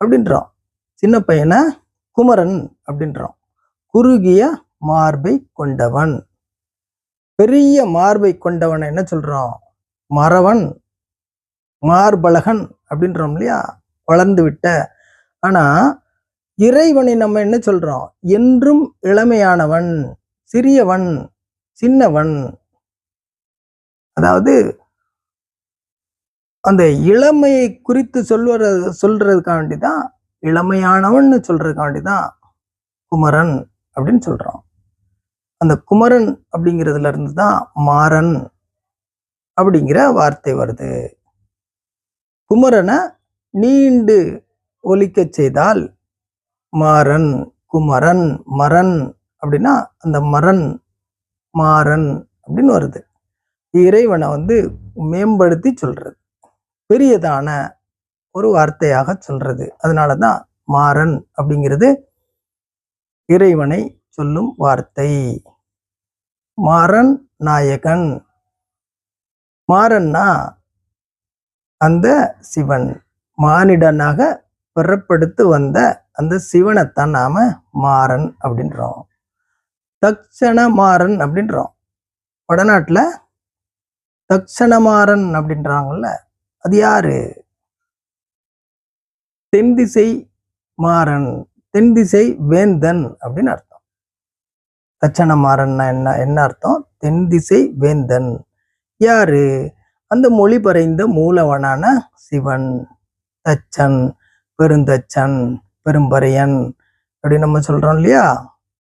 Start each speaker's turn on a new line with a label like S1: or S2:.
S1: அப்படின்றோம். சின்ன பையனை குமரன் அப்படின்றோம். குறுகிய மார்பை கொண்டவன். பெரிய மார்பை கொண்டவனை என்ன சொல்றோம்? மறவன், மார்பழகன் அப்படின்றோம் இல்லையா? வளர்ந்து விட்ட. ஆனா இறைவனை நம்ம என்ன சொல்றோம்? என்றும் இளமையானவன், சிறியவன், சின்னவன். அதாவது அந்த இளமையை குறித்து சொல்றதுக்காண்டிதான், இளமையானவன் சொல்றதுக்காண்டிதான் குமரன் அப்படின்னு சொல்றோம். அந்த குமரன் அப்படிங்கிறதுல இருந்து தான் மாறன் அப்படிங்கிற வார்த்தை வருது. குமரனை நீண்டு ஒலிக்க செய்தால் மாறன், குமரன், மரன் அப்படின்னா அந்த மரன், மாறன் அப்படின்னு வருது. இறைவனை மேம்படுத்தி சொல்றது, பெரியதான ஒரு வார்த்தையாக சொல்றது. அதனாலதான் மாறன் அப்படிங்கிறது இறைவனை சொல்லும் வார்த்தை. மாறன் நாயகன். மாறன்னா அந்த சிவன், மானிடனாக பிறப்படுத்து வந்த அந்த சிவனைத்தான் நாம மாறன் அப்படின்றோம். தக்ஷண மாறன் அப்படின்றோம். வடநாட்டுல தக்ஷணமாறன் அப்படின்றாங்கல்ல, அது யாரு? தென்திசை மாறன், தென்திசை வேந்தன் அப்படின்னு அர்த்தம். தட்சணமாறன்னா என்ன அர்த்தம்? தென்திசை வேந்தன். யாரு? அந்த மொழி பறைந்த மூலவனான சிவன். தச்சன், பெருந்தச்சன், பெரும்பறையன் அப்படின்னு நம்ம சொல்றோம் இல்லையா?